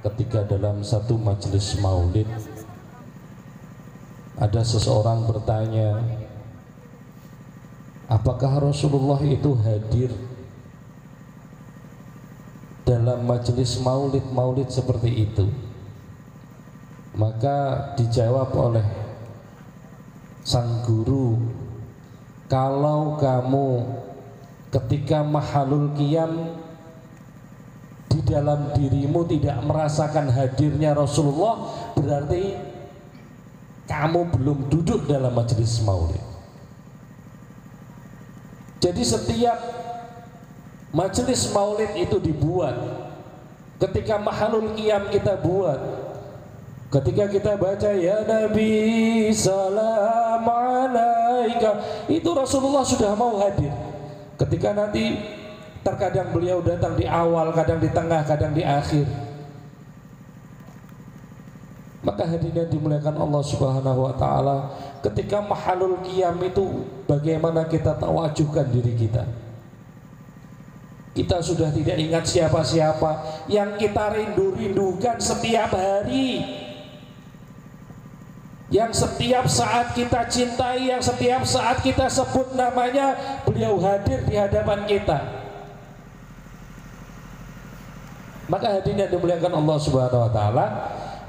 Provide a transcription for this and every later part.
ketika dalam satu majelis maulid ada seseorang bertanya, apakah Rasulullah itu hadir dalam majelis maulid seperti itu? Maka dijawab oleh sang guru, kalau kamu ketika mahalul qiyam di dalam dirimu tidak merasakan hadirnya Rasulullah, berarti kamu belum duduk dalam majelis maulid. Jadi setiap majelis maulid itu dibuat ketika mahalul qiyam kita buat, ketika kita baca ya Nabi salam alaika, itu Rasulullah sudah mau hadir. Ketika nanti terkadang beliau datang di awal, kadang di tengah, kadang di akhir. Maka hadirin dimuliakan Allah Subhanahu wa taala, ketika mahalul qiyam itu bagaimana kita tawajuhkan diri kita. Kita sudah tidak ingat siapa-siapa yang kita rindu-rindukan setiap hari, yang setiap saat kita cintai, yang setiap saat kita sebut namanya, beliau hadir di hadapan kita. Maka hadirin yang dimuliakan Allah Subhanahu wa taala,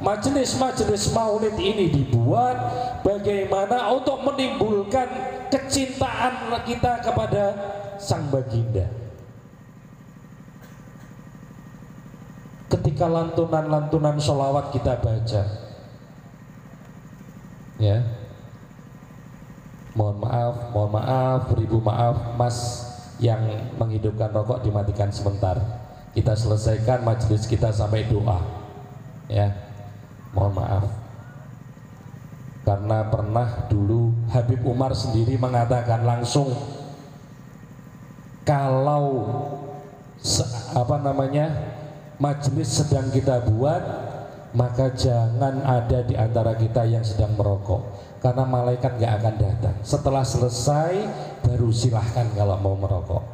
majelis-majelis maulid ini dibuat bagaimana untuk menimbulkan kecintaan kita kepada sang baginda. Ketika lantunan-lantunan sholawat kita baca, ya, mohon maaf, ribu maaf, Mas yang menghidupkan rokok dimatikan sebentar. Kita selesaikan majelis kita sampai doa, ya, mohon maaf. Karena pernah dulu Habib Umar sendiri mengatakan langsung, kalau majelis sedang kita buat, maka jangan ada di antara kita yang sedang merokok, karena malaikat gak akan datang. Setelah selesai baru silahkan kalau mau merokok,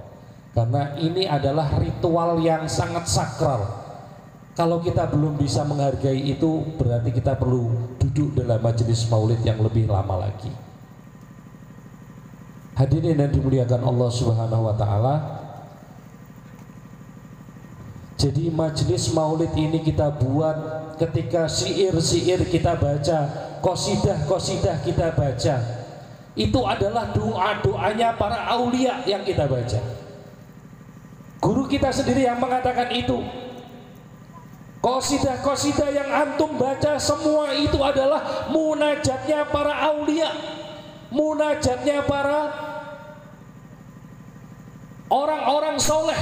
karena ini adalah ritual yang sangat sakral. Kalau kita belum bisa menghargai itu, berarti kita perlu duduk dalam majelis maulid yang lebih lama lagi. Hadirin yang dimuliakan Allah Subhanahu wa taala, jadi majelis maulid ini kita buat ketika syair-syair kita baca, qasidah-qasidah kita baca, itu adalah doa-doanya para aulia yang kita baca. Guru kita sendiri yang mengatakan itu. Qasidah-qasidah yang antum baca semua itu adalah munajatnya para aulia, munajatnya para orang-orang soleh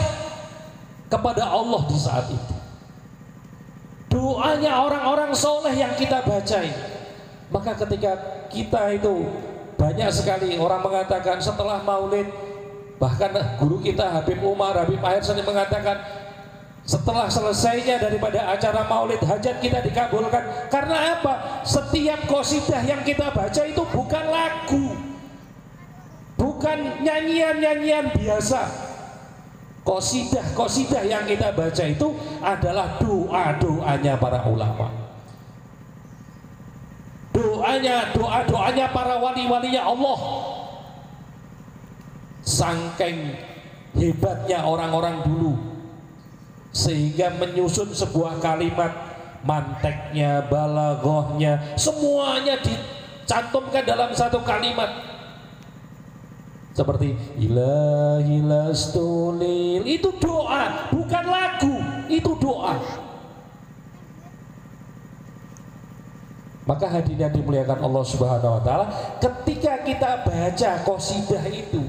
kepada Allah di saat itu. Doanya orang-orang soleh yang kita bacain. Maka ketika kita itu, banyak sekali orang mengatakan setelah maulid, bahkan guru kita Habib Umar, Habib Akhir sering mengatakan setelah selesainya daripada acara maulid, hajat kita dikabulkan. Karena apa? Setiap qasidah yang kita baca itu bukan lagu, bukan nyanyian-nyanyian biasa. Qasidah-qasidah yang kita baca itu adalah doa-doanya para ulama, doa-doanya para wali-walinya Allah. Saking hebatnya orang-orang dulu, sehingga menyusun sebuah kalimat, manteknya, balaghahnya, semuanya dicantumkan dalam satu kalimat. Seperti ilahi lastulil, itu doa, bukan lagu, itu doa. Maka hadirin yang dimuliakan Allah Subhanahu wa taala, ketika kita baca qasidah itu,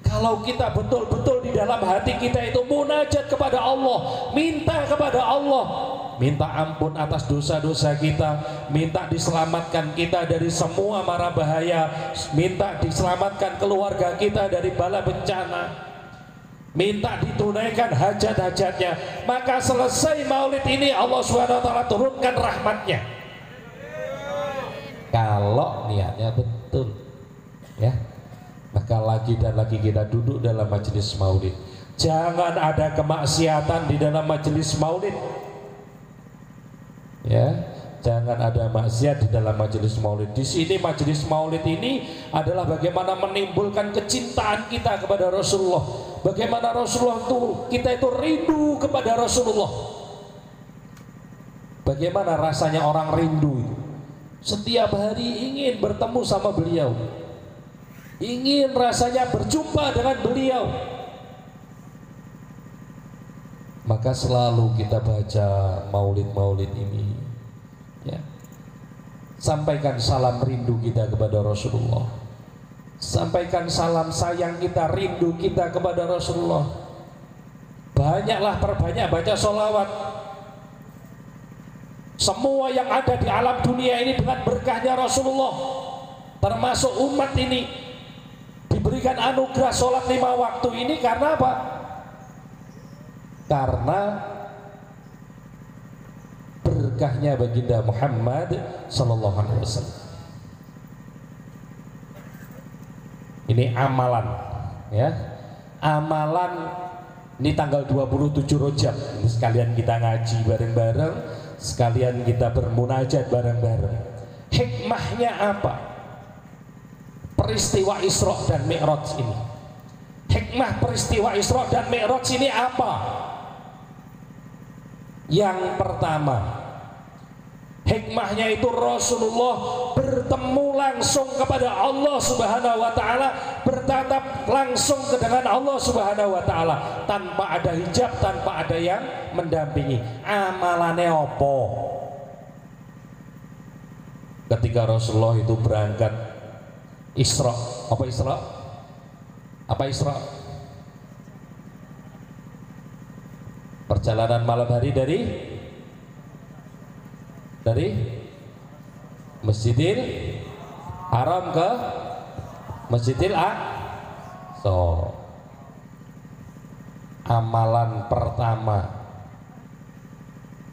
kalau kita betul-betul di dalam hati kita itu munajat kepada Allah, minta kepada Allah, minta ampun atas dosa-dosa kita, minta diselamatkan kita dari semua mara bahaya, minta diselamatkan keluarga kita dari bala bencana, minta ditunaikan hajat-hajatnya, maka selesai maulid ini Allah SWT turunkan rahmatnya. Kalau niatnya betul, ya. Maka lagi dan lagi kita duduk dalam majelis maulid. Jangan ada kemaksiatan di dalam majelis maulid. Ya, jangan ada maksiat di dalam majelis maulid. Di sini majelis maulid ini adalah bagaimana menimbulkan kecintaan kita kepada Rasulullah. Bagaimana Rasulullah itu, kita itu rindu kepada Rasulullah. Bagaimana rasanya orang rindu itu? Setiap hari ingin bertemu sama beliau, ingin rasanya berjumpa dengan beliau. Maka selalu kita baca maulid-maulid ini, ya. Sampaikan salam rindu kita kepada Rasulullah, sampaikan salam sayang kita, rindu kita kepada Rasulullah. Banyaklah, perbanyak baca sholawat. Semua yang ada di alam dunia ini dengan berkahnya Rasulullah, termasuk umat ini, diberikan anugerah sholat 5 waktu ini karena apa? Karena berkahnya baginda Muhammad sallallahu alaihi wasallam. Ini amalan, ya. Amalan ini tanggal 27 Rajab. Ini sekalian kita ngaji bareng-bareng, sekalian kita bermunajat bareng-bareng. Hikmahnya apa? Peristiwa Isra dan Mi'raj ini. Hikmah peristiwa Isra dan Mi'raj ini apa? Yang pertama, hikmahnya itu Rasulullah bertemu langsung kepada Allah Subhanahu wa taala, bertatap langsung dengan Allah Subhanahu wa taala, tanpa ada hijab, tanpa ada yang mendampingi. Amalannya apa? Ketika Rasulullah itu berangkat Isra, apa Isra? Apa Isra? Perjalanan malam hari dari Masjidil Haram ke Masjidil Aqsa. Amalan pertama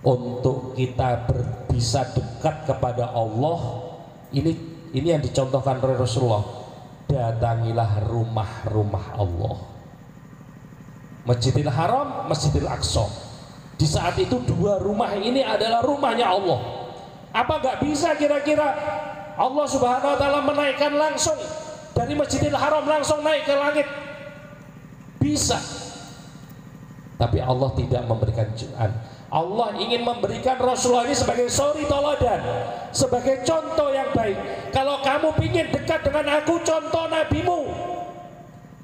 untuk kita bisa dekat kepada Allah, ini yang dicontohkan oleh Rasulullah. Datangilah rumah-rumah Allah, Masjidil Haram, Masjidil Aqsa. Di saat itu dua rumah ini adalah rumahnya Allah. Apa nggak bisa kira-kira Allah Subhanahu wa taala menaikkan langsung dari Masjidil Haram langsung naik ke langit? Bisa. Tapi Allah tidak memberikan jalan. Allah ingin memberikan Rasulullah ini sebagai suri toladan, sebagai contoh yang baik. Kalau kamu ingin dekat dengan aku, contoh nabimu.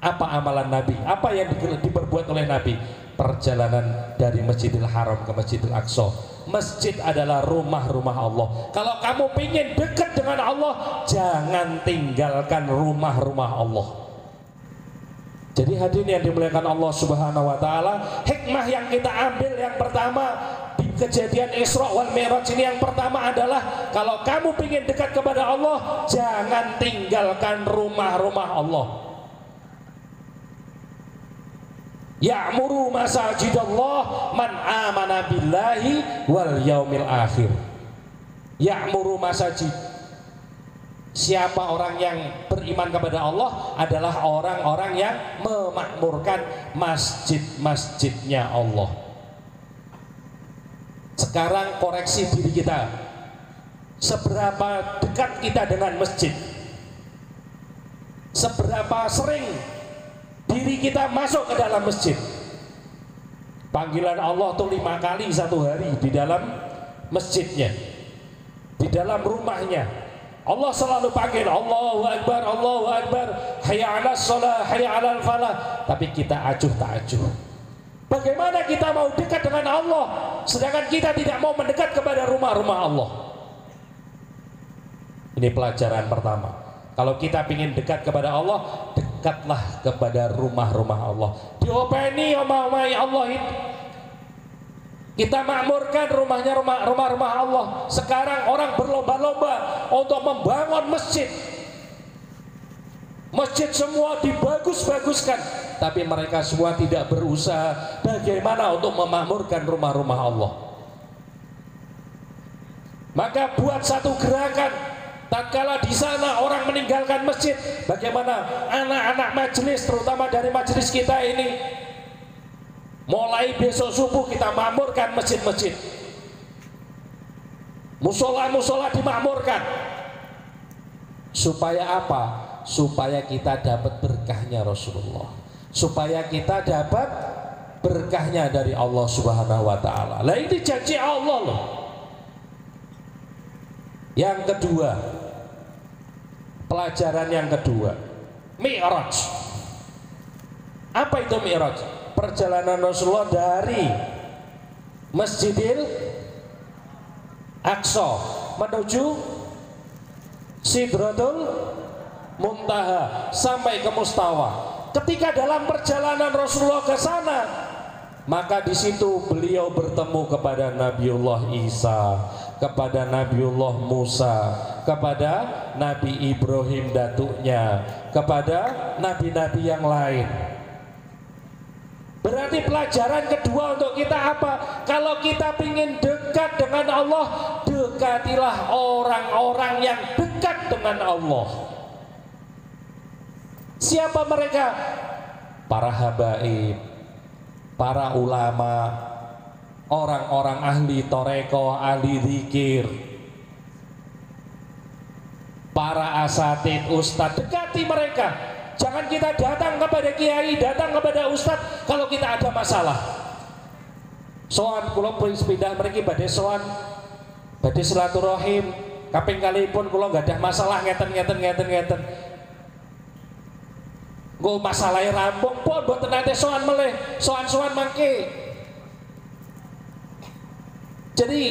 Apa amalan Nabi? Apa yang diperbuat oleh Nabi? Perjalanan dari Masjidil Haram ke Masjidil Aqsa. Masjid adalah rumah-rumah Allah. Kalau kamu ingin dekat dengan Allah, jangan tinggalkan rumah-rumah Allah. Jadi hadirin yang dimuliakan Allah Subhanahu wa taala, hikmah yang kita ambil yang pertama di kejadian Isra wal Mi'raj ini, yang pertama adalah kalau kamu ingin dekat kepada Allah, jangan tinggalkan rumah-rumah Allah. Ya'muru masajidallah man amana billahi wal yaumil akhir. Ya'muru masajid, siapa orang yang beriman kepada Allah adalah orang-orang yang memakmurkan masjid-masjidnya Allah. Sekarang koreksi diri kita, seberapa dekat kita dengan masjid? Seberapa sering diri kita masuk ke dalam masjid? Panggilan Allah tuh 5 kali satu hari di dalam masjidnya, di dalam rumahnya. Allah selalu panggil Allahu Akbar, Allahu Akbar, hayya 'alas shalah, hayya 'alal falah. Tapi kita acuh tak acuh. Bagaimana kita mau dekat dengan Allah sedangkan kita tidak mau mendekat kepada rumah-rumah Allah? Ini pelajaran pertama. Kalau kita ingin dekat kepada Allah, dekatlah kepada rumah-rumah Allah. Diopeni omah-omah Allah itu. Kita makmurkan rumahnya, rumah-rumah Allah. Sekarang orang berlomba-lomba untuk membangun masjid. Masjid semua dibagus-baguskan, tapi mereka semua tidak berusaha bagaimana untuk memakmurkan rumah-rumah Allah. Maka buat satu gerakan. Tatkala di sana orang meninggalkan masjid, bagaimana anak-anak majelis, terutama dari majelis kita ini, mulai besok subuh kita makmurkan masjid-masjid. musola-musola dimakmurkan. Supaya apa? Supaya kita dapat berkahnya Rasulullah, supaya kita dapat berkahnya dari Allah Subhanahu wa taala. Lah ini janji Allah loh. Yang kedua, pelajaran yang kedua, Mi'raj. Apa itu Mi'raj? Perjalanan Rasulullah dari Masjidil Aqsa menuju Sidratul Muntaha sampai ke Mustawa. Ketika dalam perjalanan Rasulullah ke sana, maka di situ beliau bertemu kepada Nabiullah Isa, kepada Nabiullah Musa, kepada Nabi Ibrahim datuknya, kepada nabi-nabi yang lain. Berarti pelajaran kedua untuk kita apa? Kalau kita ingin dekat dengan Allah, dekatilah orang-orang yang dekat dengan Allah. Siapa mereka? Para habaib, para ulama, orang-orang ahli toreko, ahli zikir, para asatid, ustadz. Dekati mereka. Jangan kita datang kepada kiai, datang kepada ustadz kalau kita ada masalah. Soan kula pindah mriki badhe soan, badhe silaturahim. Kaping kalipun kula nggak ada masalah ngeten. Nggo masalahe rampung pun mboten nate soan melih, soan-soan mangke. Jadi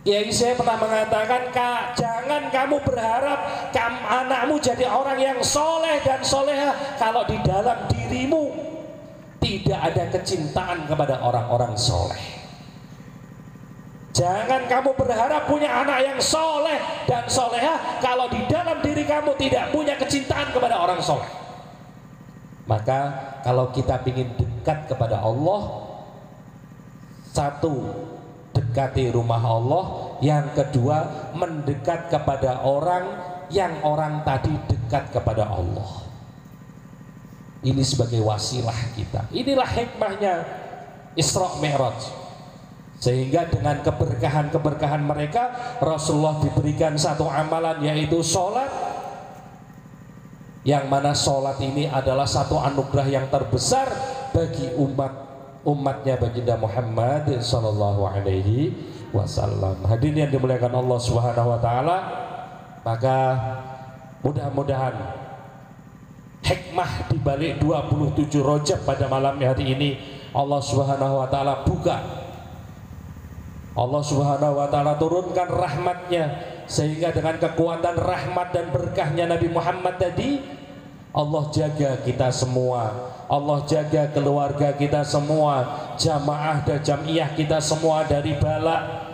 Kiai saya pernah mengatakan, jangan kamu berharap anakmu jadi orang yang soleh dan soleha kalau di dalam dirimu tidak ada kecintaan kepada orang-orang soleh. Jangan kamu berharap punya anak yang soleh dan soleha kalau di dalam diri kamu tidak punya kecintaan kepada orang soleh. Maka kalau kita ingin dekat kepada Allah, satu, dekati rumah Allah. Yang kedua, mendekat kepada orang yang orang tadi dekat kepada Allah. Ini sebagai wasilah kita. Inilah hikmahnya Isra Mi'raj. Sehingga dengan keberkahan-keberkahan mereka, Rasulullah diberikan satu amalan, yaitu sholat. Yang mana sholat ini adalah satu anugerah yang terbesar bagi umatnya baginda Muhammad sallallahu alaihi wasallam. Hadirin yang dimuliakan Allah Subhanahu wa taala, maka mudah-mudahan hikmah di balik 27 Rajab pada malam hari ini Allah Subhanahu wa taala buka. Allah Subhanahu wa taala turunkan rahmatnya, sehingga dengan kekuatan rahmat dan berkahnya Nabi Muhammad tadi, Allah jaga kita semua, Allah jaga keluarga kita semua, jamaah dan jamiah kita semua dari bala.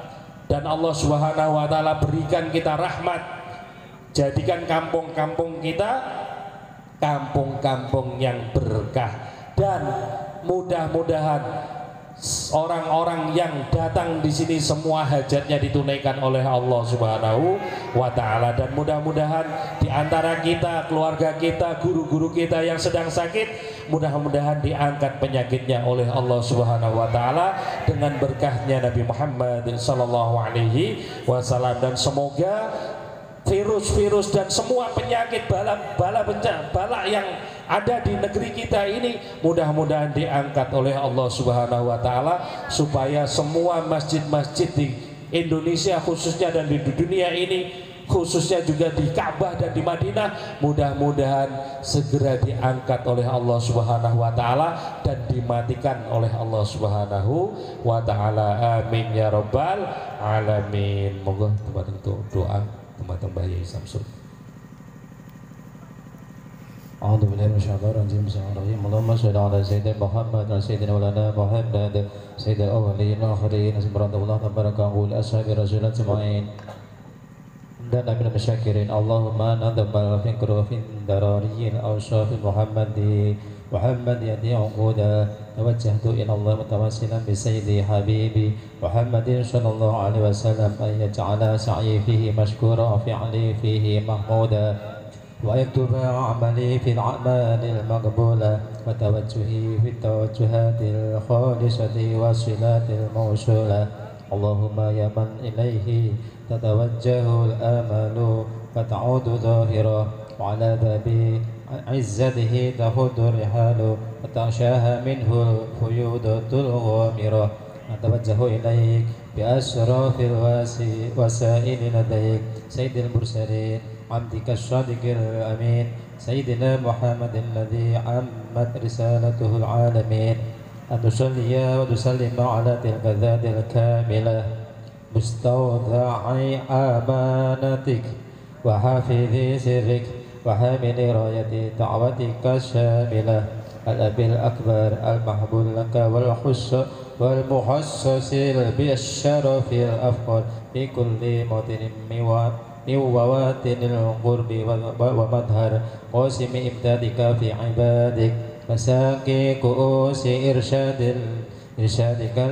Dan Allah Subhanahu wa taala berikan kita rahmat. Jadikan kampung-kampung kita kampung-kampung yang berkah. Dan mudah-mudahan orang-orang yang datang di sini semua hajatnya ditunaikan oleh Allah Subhanahu wa taala. Dan mudah-mudahan di antara kita, keluarga kita, guru-guru kita yang sedang sakit, mudah-mudahan diangkat penyakitnya oleh Allah Subhanahu wa taala dengan berkahnya Nabi Muhammad sallallahu alaihi wasallam. Dan semoga virus-virus dan semua penyakit bala yang ada di negeri kita ini mudah-mudahan diangkat oleh Allah Subhanahu wa taala, supaya semua masjid-masjid di Indonesia khususnya dan di dunia ini, khususnya juga di Ka'bah dan di Madinah, mudah-mudahan segera diangkat oleh Allah Subhanahu wa taala dan dimatikan oleh Allah Subhanahu wa taala. Amin ya rabbal alamin. Monggo teman doa teman Mbah Yai Samsul. A'udzu billahi minasyaitonir rajim. Bismillahirrahmanirrahim. Allahumma shalli ala sayyidina Muhammad wa sayyidina maulana Muhammad sayyidil awwalin wal akhirin. Subhanallah tabarakahu li ashabi rasulillah ajma'in. Dan amin masyakirin. Allahumma nadmal fikru fi darariyil awsaf Muhammadi Muhammad yadi uquda tawajjahtu ila Allah mutawassilan bi sayyidi habibi Muhammadin sallallahu alaihi wasallam ay yaj'ala sa'i fihi mashkura fi'li fihi mahmuda wa yaktuba amali fil a'malil maqbula wa tawajjuhi fit tawajjuhatil khalisati wa silatil mawsula اللهم يا من إليه تتوجه الآمال فتعود ظاهرة وعلى باب عزته تهد الرحال وتغشاها منه الفيوض الغامرة نتوجه إليك بأشرف الوسائل لديك سيد المرسلين عبدك الصادق الأمين سيدنا محمد الذي عمت رسالته العالمين أن تصلي وتسلم على تلك الذات الكاملة مستودعي أمانتك وحافظ سرك وحامل راية دعوتك الشاملة الأب الأكبر المحبوب لك والمحسس بالشرف الأفضل في كل موطن من مواطن القرب ومظهر قاسم إمدادك في عبادك مساكي كؤوس إرشادك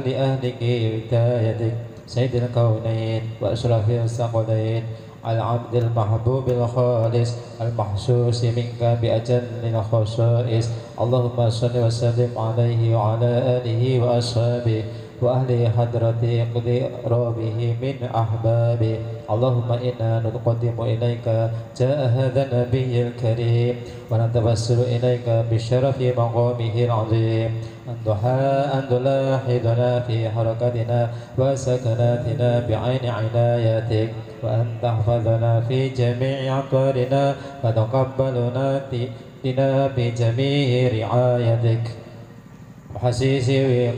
لأهلك هدايتك سيد الكونين وأشرف الثقلين العبد المحبوب الخالص المحسوس منك بأجل الخصائص اللهم صل وسلم عليه وعلى آله وأصحابه وأهل حضرة اقترابه من أحبابه اللهم إنا نقدم إليك جاء هذا النبي الكريم ونتوسل إليك بشرف مقامه العظيم أن تلاحظنا في حركاتنا وسكناتنا بعين عنايتك وأن تحفظنا في جميع أطوارنا وتقبلنا بجميع رعايتك وحسيس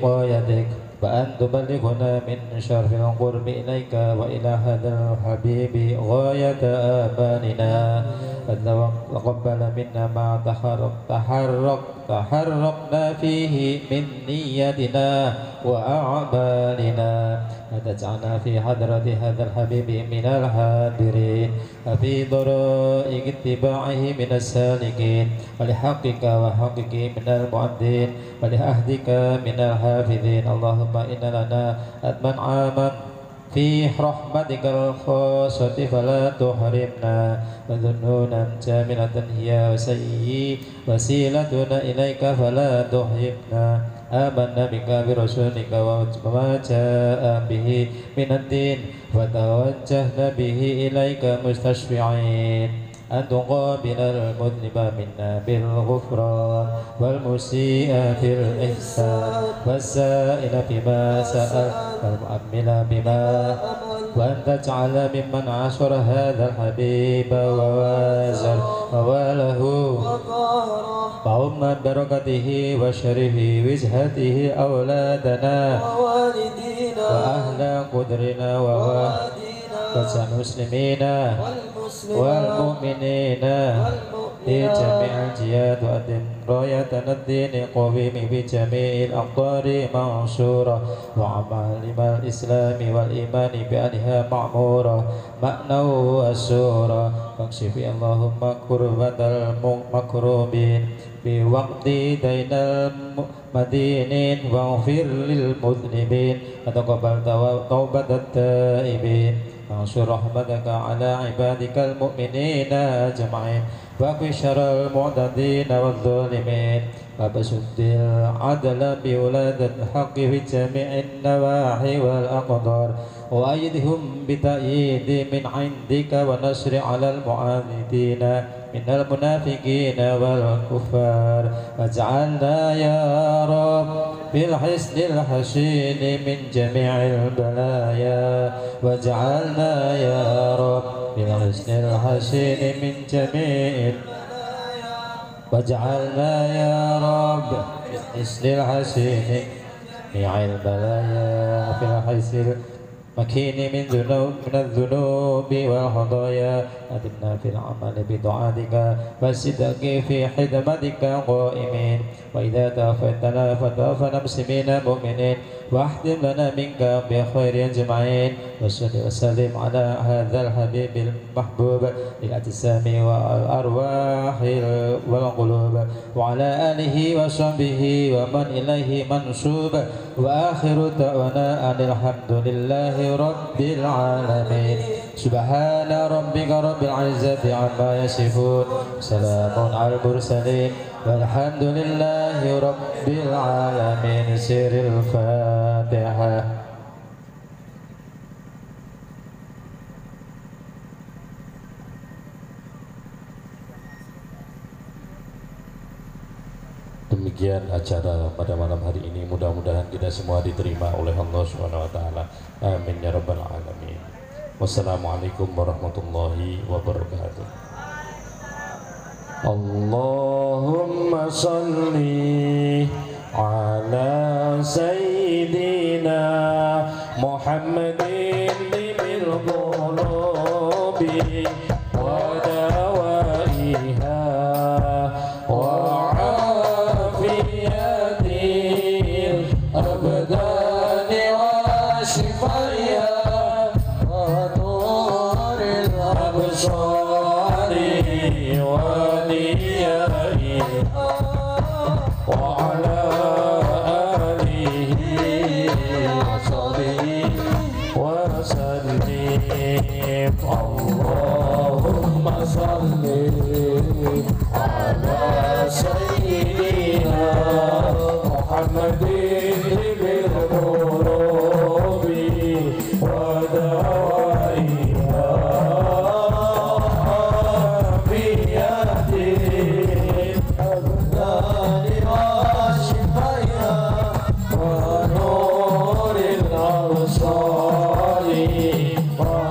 وقايتك وأن تبلغنا من شرف القرب إليك وإلى هذا الحبيب غاية آمالنا وتقبل منا ما تحرقنا فيه من نيتنا وأعمالنا وتجعلنا في حضرة هذا الحبيب من الحاضرين وفي ضرائق اتباعه من السالكين ولحقك وحقك من المؤدين ولعهدك من الحافظين اللهم إن لنا أدما عاما في رحمتك الخاصة فلا تحرمنا وذنونا كاملة هي وسيلتنا إليك فلا تحرمنا آمنا بك برسولك وما جاء به من الدين وتوجهنا به إليك مستشفعين أن تقابل المذنب منا بالغفران والمسيء في الإحسان والسائل بما سأل والمؤمل بما وأن تجعل ممن عاشر هذا الحبيب ووازر وواله وهم بركته وشرفه وجهته أولادنا وأهل قدرنا والمسلمين والمؤمنين في جميع الجهات وأدم رايتنا الدين قويم بجميع الأقطار منصورة وعمالم الإسلام والإيمان بأنها معمورة معنى والسورة فاكشف اللهم كربة المكروبين بوقت دين المدينين واغفر للمذنبين وتقبل توبة التائبين وانشر رحمتك على عبادك المؤمنين أجمعين واكف شر المعتدين والظالمين وبسد العدل بولادة الحق في جميع النواحي والأقدار وأيدهم بتأييد من عندك ونصر على المعاندين من المنافقين والكفار واجعلنا يا رب بالحسن الحسين من جميع البلايا واجعلنا يا رب بالحسن الحسين من جميع واجعلنا يا رب بالحسن الحسين من البلايا في الحسن مكين من الذنوب والخطايا أدمنا في العمل بطاعتك والصدق في خدمتك قائمين وإذا توفيتنا فتوفنا مسلمين مؤمنين واحتم لنا منك بخير أجمعين وصل وسلم على هذا الحبيب المحبوب للأجسام والأرواح والقلوب وعلى آله وصحبه ومن إليه منسوب وآخر دعوانا أن الحمد لله رب العالمين سبحان ربك رب العزة عما يصفون سلام على المرسلين والحمد لله رب العالمين سر الفاتحة Demikian acara pada malam hari ini, mudah-mudahan kita semua diterima oleh Allah Subhanahu wa taala. Amin ya rabbal alamin. Wassalamualaikum warahmatullahi wabarakatuh. Allahumma salli ala sayyidina Muhammadin bil qulubi wa dawaiha wa afiyatil abdani wa shifaiha wa nuril absari wa niyaiha wa ala Allahumma salli ala sayyidina Muhammadin bil qulubi wa dawaiha biyatil abdani wa shifaiha wa nuril absari wa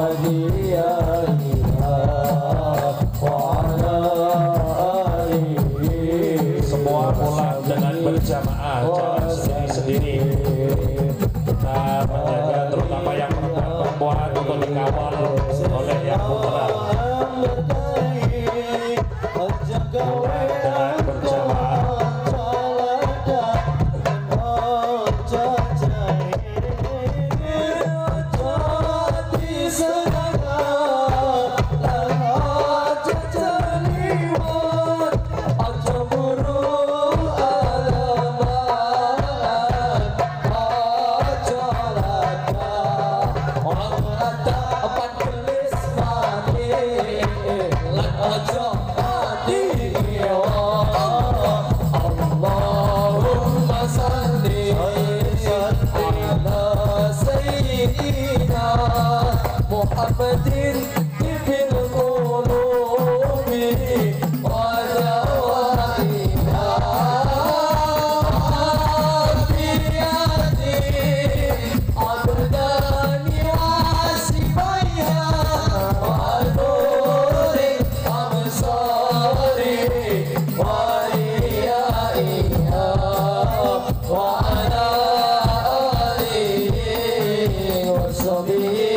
berjamaah, jangan sendiri-sendiri. Kita menjaga terutama yang perempuan untuk dikawal oleh yang putra. Dengan berjamaah. Muhammadin bil qulubi wa dawaiha biyadi abdani wa sifaiha wa nuril absari wa riyaiha wa ala alihi wa sahbihi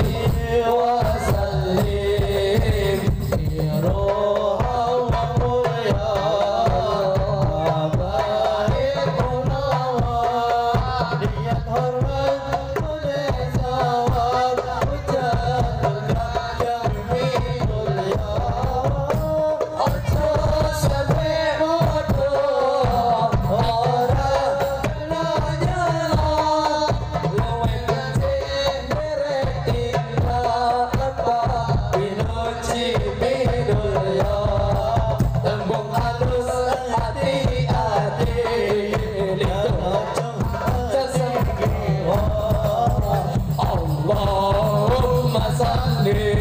Allahumma salli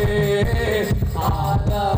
ala